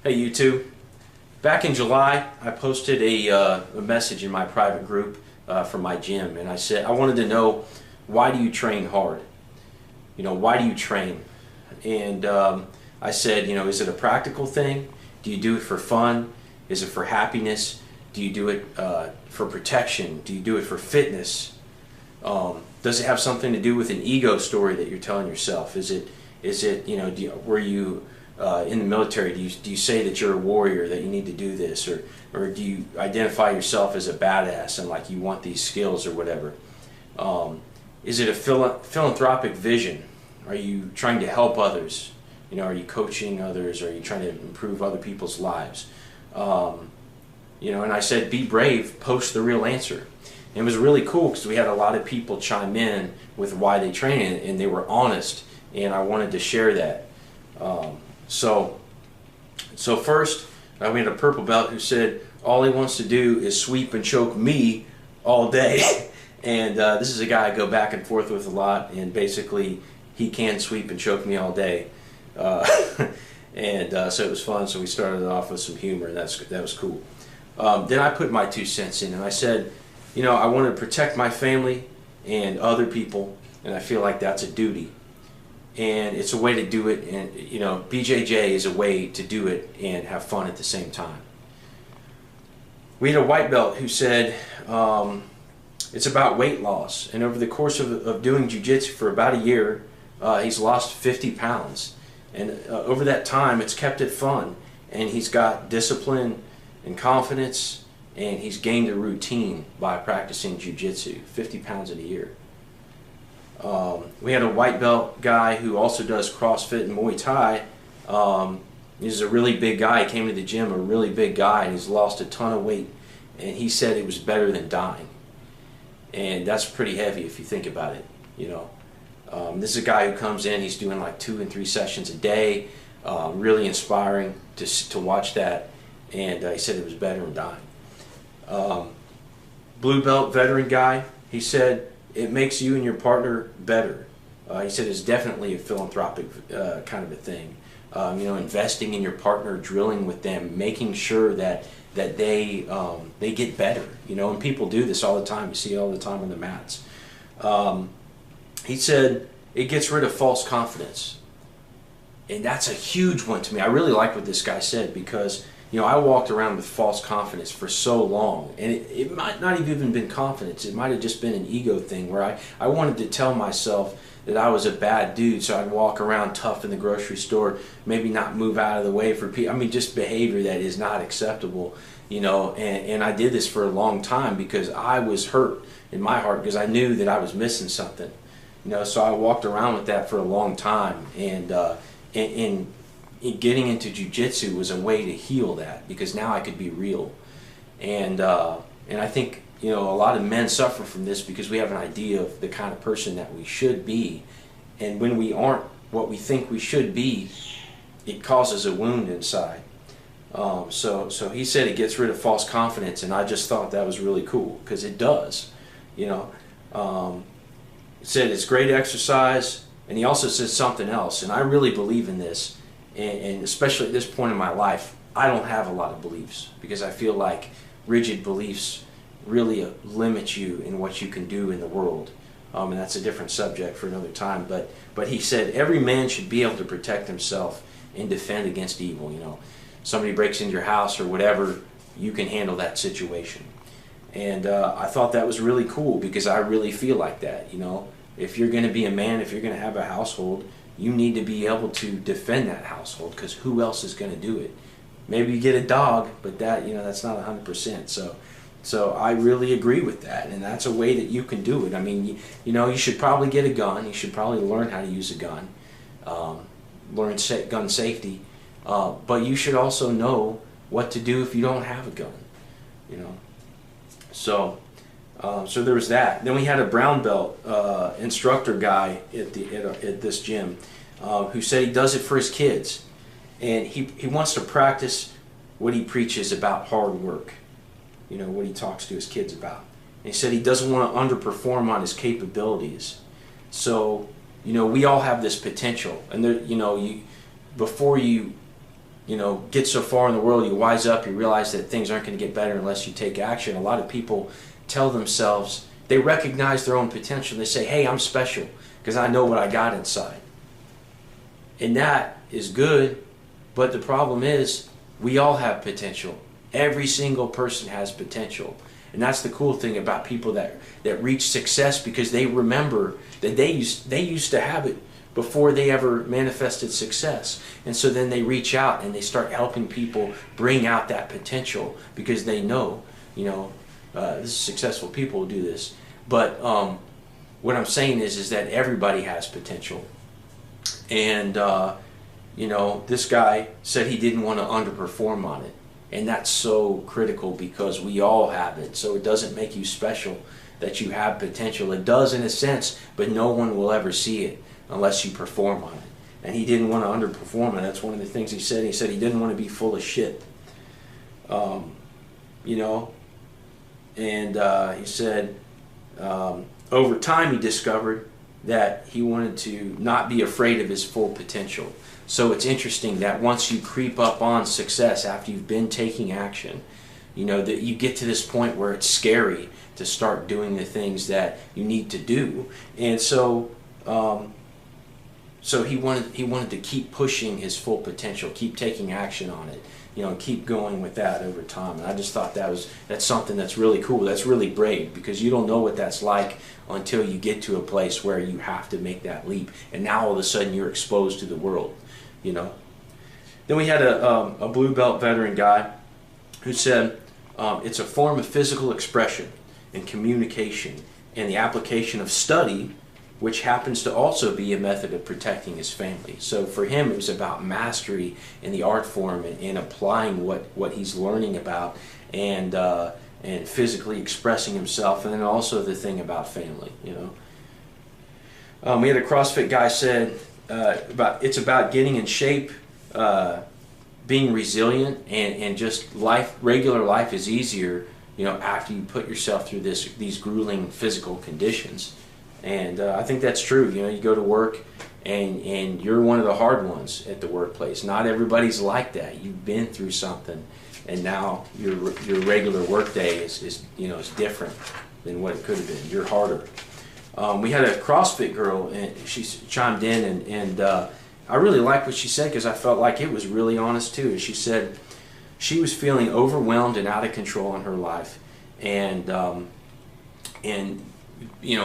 Hey YouTube. Back in July, I posted a message in my private group from my gym, and I said I wanted to know, why do you train hard? Why do you train? And I said, is it a practical thing? Do you do it for fun? Is it for happiness? Do you do it for protection? Do you do it for fitness? Does it have something to do with an ego story that you're telling yourself? Is it were you in the military, do you say that you're a warrior, that you need to do this, or do you identify yourself as a badass and like you want these skills or whatever? Is it a philanthropic vision? Are you trying to help others? Are you coaching others? Are you trying to improve other people's lives? And I said, be brave, post the real answer. And it was really cool because we had a lot of people chime in with why they train, and they were honest, and I wanted to share that. So first, we had a purple belt who said all he wants to do is sweep and choke me all day. And this is a guy I go back and forth with a lot, and basically he can sweep and choke me all day. So it was fun, so we started it off with some humor, and that was cool. Then I put my 2 cents in, and I said, I want to protect my family and other people, and I feel like that's a duty. And it's a way to do it, and BJJ is a way to do it and have fun at the same time. We had a white belt who said it's about weight loss, and over the course of doing jiu-jitsu for about a year, he's lost 50 pounds, and over that time it's kept it fun, and he's got discipline and confidence, and he's gained a routine by practicing jiu-jitsu. 50 pounds in a year. We had a white belt guy who also does CrossFit and Muay Thai. He's a really big guy. He came to the gym, a really big guy, and he's lost a ton of weight. And he said it was better than dying. And that's pretty heavy if you think about it. This is a guy who comes in, he's doing like 2 and 3 sessions a day. Really inspiring to watch that. And he said it was better than dying. Blue belt veteran guy, he said, it makes you and your partner better. He said it's definitely a philanthropic kind of a thing. Investing in your partner, drilling with them, making sure that they get better. And people do this all the time. You see it all the time on the mats. He said it gets rid of false confidence, and that's a huge one to me. I really like what this guy said, because I walked around with false confidence for so long, and it might not have even been confidence. It might have just been an ego thing where I wanted to tell myself that I was a bad dude, so I'd walk around tough in the grocery store, maybe not move out of the way for people. just behavior that is not acceptable, and I did this for a long time because I was hurt in my heart because I knew that I was missing something, so I walked around with that for a long time, and getting into jiu-jitsu was a way to heal that, because now I could be real. And I think a lot of men suffer from this because we have an idea of the kind of person that we should be, and when we aren't what we think we should be, it causes a wound inside. So he said it gets rid of false confidence, and I just thought that was really cool, because it does. He said it's great exercise, and he also said something else, and I really believe in this. And especially at this point in my life, I don't have a lot of beliefs, because I feel like rigid beliefs really limit you in what you can do in the world. And that's a different subject for another time. But he said every man should be able to protect himself and defend against evil. Somebody breaks into your house or whatever, you can handle that situation. And I thought that was really cool, because I really feel like that. If you're going to be a man, if you're going to have a household, you need to be able to defend that household, because who else is going to do it? Maybe you get a dog, but that's not 100%. So I really agree with that, and that's a way that you can do it. You should probably get a gun. You should probably learn how to use a gun, learn gun safety, but you should also know what to do if you don't have a gun. So there was that. Then we had a brown belt instructor guy at this gym who said he does it for his kids, and he wants to practice what he preaches about hard work. What he talks to his kids about. And he said he doesn't want to underperform on his capabilities. So we all have this potential, and before you get so far in the world, you wise up, you realize that things aren't going to get better unless you take action. A lot of people tell themselves, they recognize their own potential. They say, hey, I'm special because I know what I got inside. And that is good, but the problem is we all have potential. Every single person has potential. And that's the cool thing about people that reach success, because they remember that they used to have it before they ever manifested success. And so then they reach out and they start helping people bring out that potential, because they know, this is successful people who do this. But what I'm saying is that everybody has potential. And, this guy said he didn't want to underperform on it. And that's so critical, because we all have it. So it doesn't make you special that you have potential. It does in a sense, but no one will ever see it unless you perform on it. And he didn't want to underperform, and that's one of the things he said. He said he didn't want to be full of shit. And he said over time he discovered that he wanted to not be afraid of his full potential. So it's interesting that once you creep up on success after you've been taking action, that you get to this point where it's scary to start doing the things that you need to do. And so he wanted to keep pushing his full potential, keep taking action on it, and keep going with that over time. And I just thought that's something that's really cool. That's really brave, because you don't know what that's like until you get to a place where you have to make that leap. And now all of a sudden you're exposed to the world, Then we had a blue belt veteran guy who said it's a form of physical expression and communication and the application of study, which happens to also be a method of protecting his family. So for him, it was about mastery in the art form and applying what he's learning about, and physically expressing himself, and then also the thing about family. We had a CrossFit guy said it's about getting in shape, being resilient, and just regular life is easier, after you put yourself through these grueling physical conditions. And I think that's true. You go to work and you're one of the hard ones at the workplace. Not everybody's like that. You've been through something, and now your regular workday is different than what it could have been. You're harder. We had a CrossFit girl, and she chimed in, and I really liked what she said, because I felt like it was really honest too. She said she was feeling overwhelmed and out of control in her life, and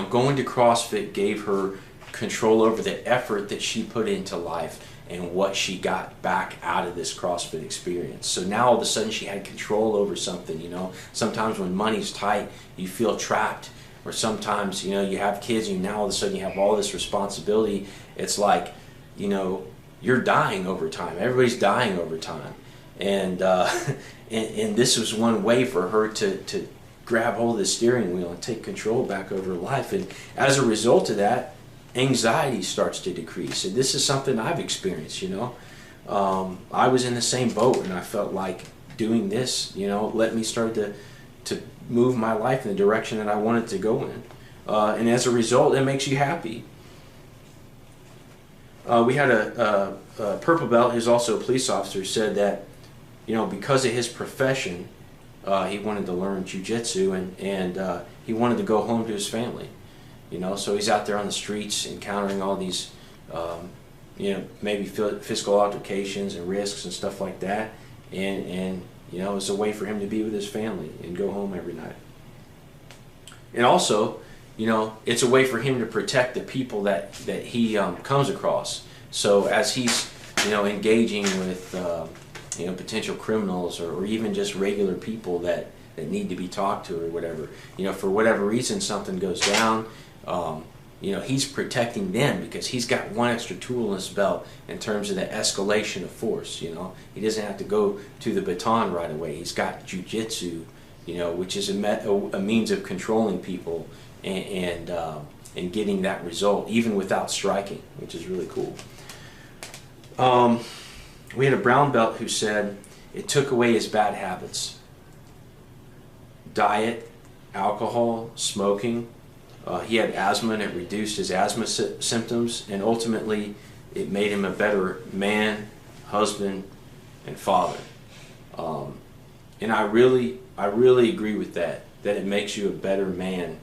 going to CrossFit gave her control over the effort that she put into life and what she got back out of this CrossFit experience. So now all of a sudden she had control over something. Sometimes when money's tight, you feel trapped, or sometimes you have kids and now all of a sudden you have all this responsibility. It's like you're dying over time. Everybody's dying over time, and this was one way for her to grab hold of the steering wheel and take control back over her life. And as a result of that, anxiety starts to decrease. And this is something I've experienced. I was in the same boat, and I felt like doing this let me start to move my life in the direction that I wanted to go in, and as a result, it makes you happy. We had a purple belt who's also a police officer, said that because of his profession, he wanted to learn jiu-jitsu, and he wanted to go home to his family. So he's out there on the streets encountering all these maybe physical altercations and risks and stuff like that, and it's a way for him to be with his family and go home every night. And also, it's a way for him to protect the people that he comes across. So as he's engaging with potential criminals, or even just regular people that need to be talked to, or whatever, for whatever reason something goes down, he's protecting them, because he's got one extra tool in his belt in terms of the escalation of force. He doesn't have to go to the baton right away. He's got jiu-jitsu, which is a means of controlling people and getting that result even without striking, which is really cool. We had a brown belt who said it took away his bad habits: diet, alcohol, smoking. He had asthma, and it reduced his asthma symptoms, and ultimately it made him a better man, husband, and father. And I really agree with that it makes you a better man.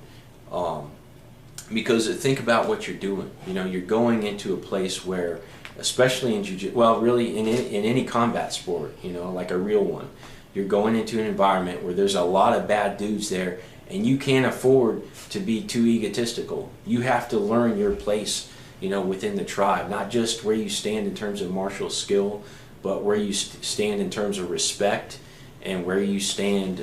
Because think about what you're doing. You know, you're going into a place where, especially in jiu-jitsu, well, really in any combat sport, you know, like a real one, you're going into an environment where there's a lot of bad dudes there, and you can't afford to be too egotistical. You have to learn your place, you know, within the tribe, not just where you stand in terms of martial skill, but where you stand in terms of respect, and where you stand,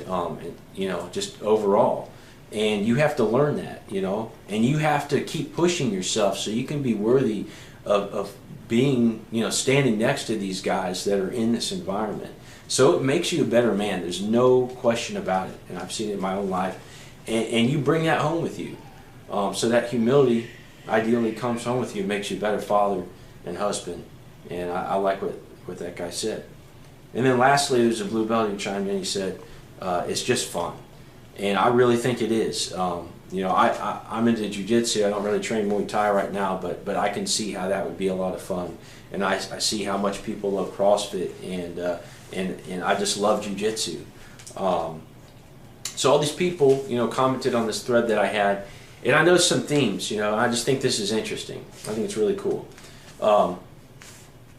you know, just overall. And you have to learn that, you know, and you have to keep pushing yourself so you can be worthy of being, you know, standing next to these guys that are in this environment. So it makes you a better man. There's no question about it, and I've seen it in my own life. And you bring that home with you. So that humility ideally comes home with you. It makes you a better father and husband. And I like what that guy said. And then lastly, there's a blue belt who chimed in. He said, it's just fun. And I really think it is. You know, I'm into jiu-jitsu. I don't really train Muay Thai right now, but I can see how that would be a lot of fun. And I see how much people love CrossFit, and I just love jiu-jitsu. So all these people, you know, commented on this thread that I had, and I know some themes, you know, and I just think this is interesting. I think it's really cool.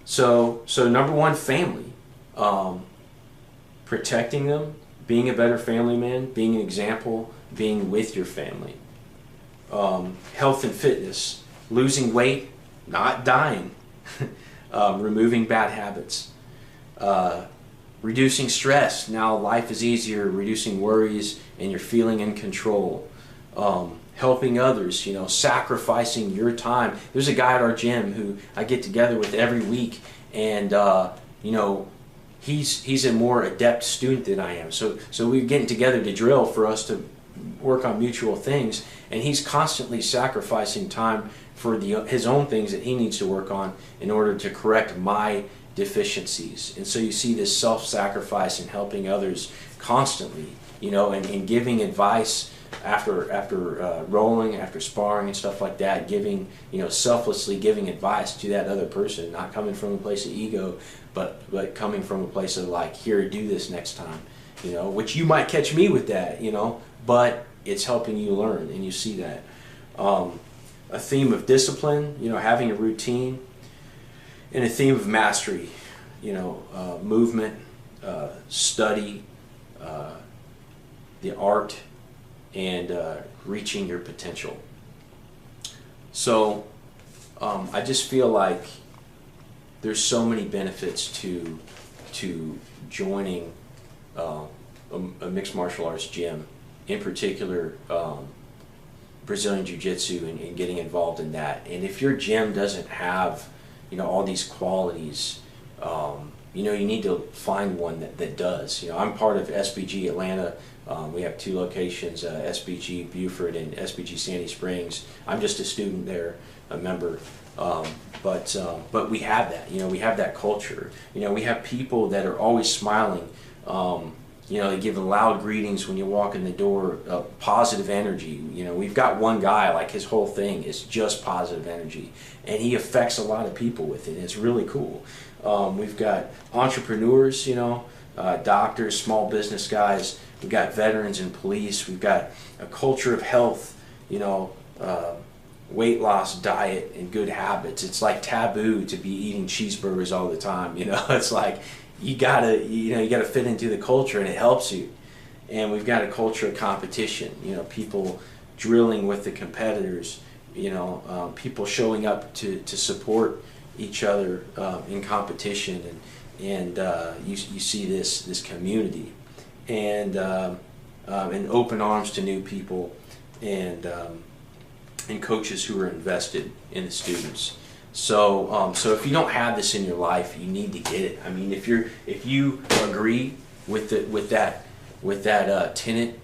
So number one, family. Protecting them, being a better family man, being an example, being with your family. Health and fitness, losing weight, not dying, removing bad habits, reducing stress, now life is easier, reducing worries, and you're feeling in control. Helping others, you know, sacrificing your time. There's a guy at our gym who I get together with every week, and you know, he's a more adept student than I am. So we're getting together to drill for us to work on mutual things, and he's constantly sacrificing time for his own things that he needs to work on in order to correct my deficiencies. And so you see this self-sacrifice and helping others constantly, you know, and giving advice after rolling, after sparring and stuff like that, giving, you know, selflessly giving advice to that other person, not coming from a place of ego, but coming from a place of like, here, do this next time, you know, which you might catch me with that, you know, but it's helping you learn, and you see that. A theme of discipline, you know, having a routine, and a theme of mastery, you know, movement, study, the art, and reaching your potential. So I just feel like there's so many benefits to joining a mixed martial arts gym, in particular Brazilian Jiu-Jitsu, and getting involved in that. And if your gym doesn't have, you know, all these qualities, you know, you need to find one that does. You know, I'm part of SBG Atlanta. We have 2 locations, SBG Buford and SBG Sandy Springs. I'm just a student there, a member. But we have that, you know, we have that culture. You know, we have people that are always smiling. You know, they give loud greetings when you walk in the door, positive energy. You know, we've got one guy, like his whole thing is just positive energy, and he affects a lot of people with it. It's really cool. We've got entrepreneurs, you know, doctors, small business guys. We've got veterans and police. We've got a culture of health, you know, weight loss, diet, and good habits. It's like taboo to be eating cheeseburgers all the time. You know, it's like you gotta fit into the culture, and it helps you. And we've got a culture of competition. You know, people drilling with the competitors. You know, people showing up to support each other in competition, and you see this community, and open arms to new people, and coaches who are invested in the students. So if you don't have this in your life, you need to get it. I mean, if you agree with that tenet,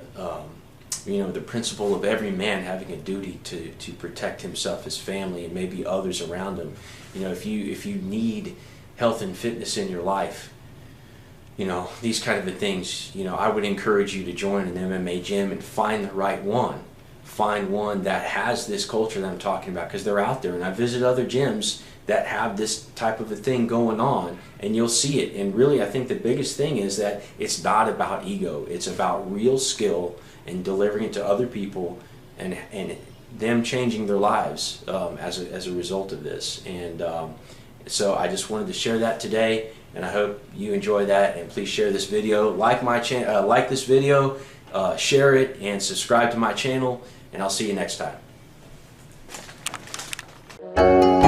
you know, the principle of every man having a duty to protect himself, his family, and maybe others around him. You know, if you need health and fitness in your life, you know, these kind of things, you know, I would encourage you to join an MMA gym and find the right one. Find one that has this culture that I'm talking about, because they're out there, and I visit other gyms that have this type of a thing going on, and you'll see it. And really, I think the biggest thing is that it's not about ego. It's about real skill and delivering it to other people, and them changing their lives as a result of this. And so I just wanted to share that today, and I hope you enjoy that. And please share this video, like my channel, like this video, share it, and subscribe to my channel. And I'll see you next time.